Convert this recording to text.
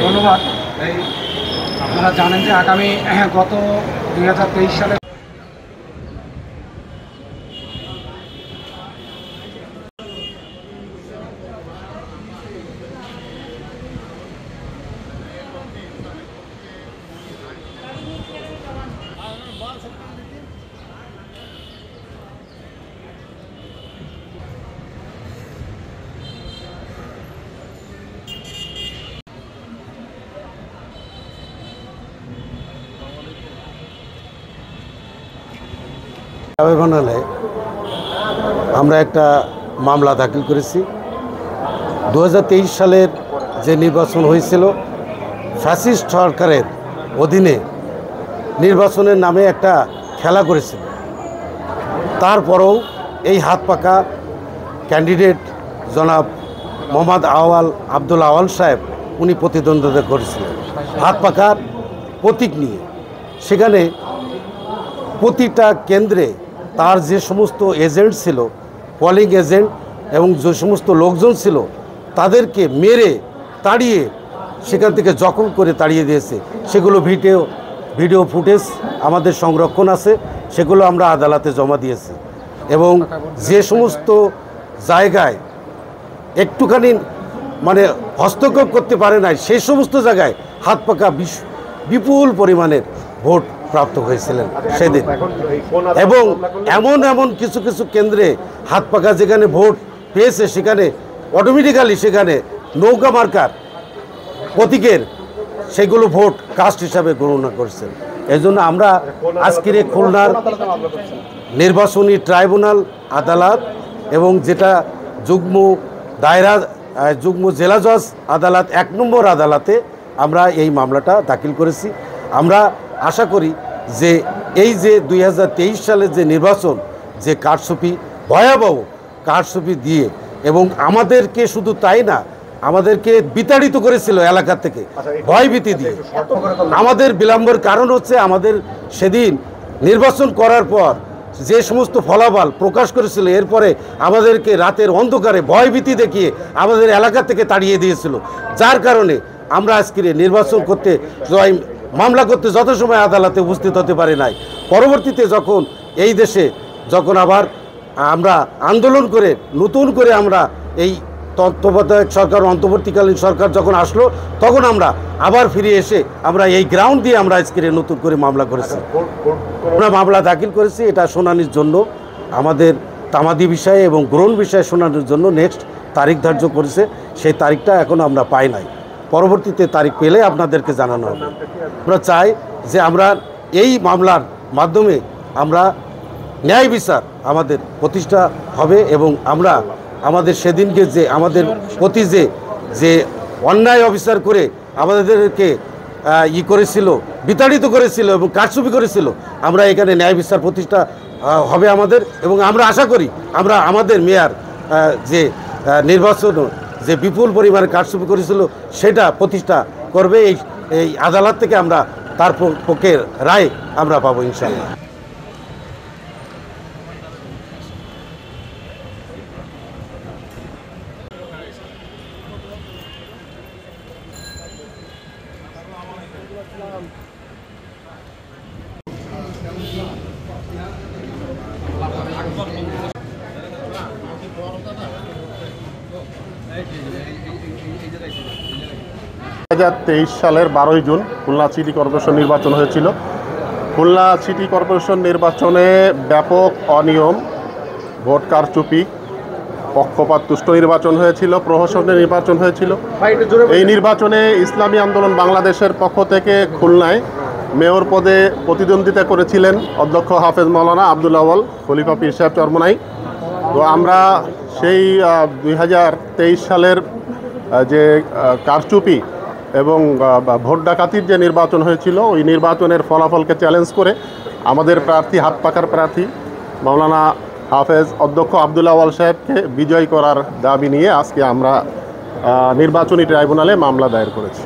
ধন্যবাদ। আপনারা জানেন যে আগামী গত 2023 সালে ট্রাইব্যুনালে আমরা একটা মামলা দাখিল করেছি। 2023 সালের যে নির্বাচন হয়েছিল ফ্যাসিস্ট সরকারের অধীনে নির্বাচনের নামে একটা খেলা করেছিল। তারপরেও এই হাত পাকা ক্যান্ডিডেট জনাব মোহাম্মদ আব্দুল আওয়াল সাহেব উনি প্রতিদ্বন্দ্বিতা করেছিলেন হাত পাকার প্রতীক নিয়ে। সেখানে প্রতিটা কেন্দ্রে তার যে সমস্ত এজেন্ট ছিল, পোলিং এজেন্ট এবং যে সমস্ত লোকজন ছিল, তাদেরকে মেরে তাড়িয়ে সেখান থেকে জখম করে তাড়িয়ে দিয়েছে। সেগুলো ভিডিও ফুটেজ আমাদের সংরক্ষণ আছে, সেগুলো আমরা আদালতে জমা দিয়েছি। এবং যে সমস্ত জায়গায় একটুখানি মানে হস্তক্ষেপ করতে পারে নাই, সেই সমস্ত জায়গায় হাত পাকা বিপুল পরিমাণের ভোট প্রাপ্ত হয়েছিলেন সেদিন। এবং এমন কিছু কিছু কেন্দ্রে হাত পাকা যেখানে ভোট পেয়েছে সেখানে অটোমেটিক্যালি সেখানে নৌকা মার্কার প্রতীকের সেগুলো ভোট কাস্ট হিসাবে গণনা করছেন। এই জন্য আমরা আজকের খুলনার নির্বাচনী ট্রাইব্যুনাল আদালত এবং যেটা যুগ্ম জেলা জজ আদালত 1 নম্বর আদালতে আমরা এই মামলাটা দাখিল করেছি। আমরা আশা করি যে এই যে 2023 সালের যে নির্বাচন, যে কারচুপি, ভয়াবহ কারচুপি দিয়ে, এবং আমাদেরকে শুধু তাই না, আমাদেরকে বিতাড়িত করেছিল এলাকা থেকে ভয়ভীতি দিয়ে। আমাদের বিলম্বের কারণ হচ্ছে আমাদের সেদিন নির্বাচন করার পর যে সমস্ত ফলাফল প্রকাশ করেছিল, এরপরে আমাদেরকে রাতের অন্ধকারে ভয়ভীতি দেখিয়ে আমাদের এলাকা থেকে তাড়িয়ে দিয়েছিল। যার কারণে আমরা আজকে নির্বাচন করতে মামলা করতে যত সময় আদালতে উপস্থিত হতে পারে নাই। পরবর্তীতে যখন এই দেশে আবার আমরা আন্দোলন করে নতুন করে আমরা এই তত্ত্বাবধায়ক সরকার, অন্তর্বর্তীকালীন সরকার যখন আসলো, তখন আমরা আবার ফিরে এসে আমরা এই গ্রাউন্ড দিয়ে আমরা আজকে নতুন করে মামলা করেছি। আমরা মামলা দাখিল করেছি এটা শুনানির জন্য, আমাদের তামাদি বিষয়ে এবং গ্রহণ বিষয়ে শুনানির জন্য নেক্সট তারিখ ধার্য করেছে। সেই তারিখটা এখনও আমরা পাই নাই, পরবর্তীতে তারিখ পেলে আপনাদেরকে জানানো হবে। আমরা চাই যে আমরা এই মামলার মাধ্যমে আমরা ন্যায় বিচার আমাদের প্রতিষ্ঠা হবে, এবং আমরা আমাদের সেদিনকে যে আমাদের প্রতি যে অন্যায় অবিচার করে আমাদেরকে করেছিল, বিতাড়িত করেছিল এবং কারচুপি করেছিল, আমরা এখানে ন্যায় বিচার প্রতিষ্ঠা হবে আমাদের। এবং আমরা আশা করি আমরা আমাদের মেয়র যে নির্বাচন যে বিপুল পরিমাণে কারচুপি করেছিল সেটা প্রতিষ্ঠা করবে। এই আদালত থেকে আমরা তার পক্ষে রায় আমরা পাবো ইনশাআল্লাহ। সালের 12ই জুন খুলনা সিটি কর্পোরেশন নির্বাচন হয়েছিল। খুলনা সিটি কর্পোরেশন নির্বাচনে ব্যাপক অনিয়ম, ভোট কারচুপি, পক্ষপাত তুষ্ট নির্বাচন হয়েছিল, প্রহসনের নির্বাচন হয়েছিল। এই নির্বাচনে ইসলামী আন্দোলন বাংলাদেশের পক্ষ থেকে খুলনায় মেয়র পদে প্রতিদ্বন্দ্বিতা করেছিলেন অধ্যক্ষ হাফেজ মাওলানা আব্দুল আওয়াল খলিফা পীর সাহেব চরমোনাই। তো আমরা সেই 2023 সালের যে কারচুপি এবং ভোট ডাকাতির যে নির্বাচন হয়েছিল, ওই নির্বাচনের ফলাফলকে চ্যালেঞ্জ করে আমাদের প্রার্থী, হাত পাকার প্রার্থী মাওলানা হাফেজ অধ্যক্ষ আব্দুল আওয়াল সাহেবকে বিজয়ী করার দাবি নিয়ে আজকে আমরা নির্বাচনী ট্রাইব্যুনালে মামলা দায়ের করেছি।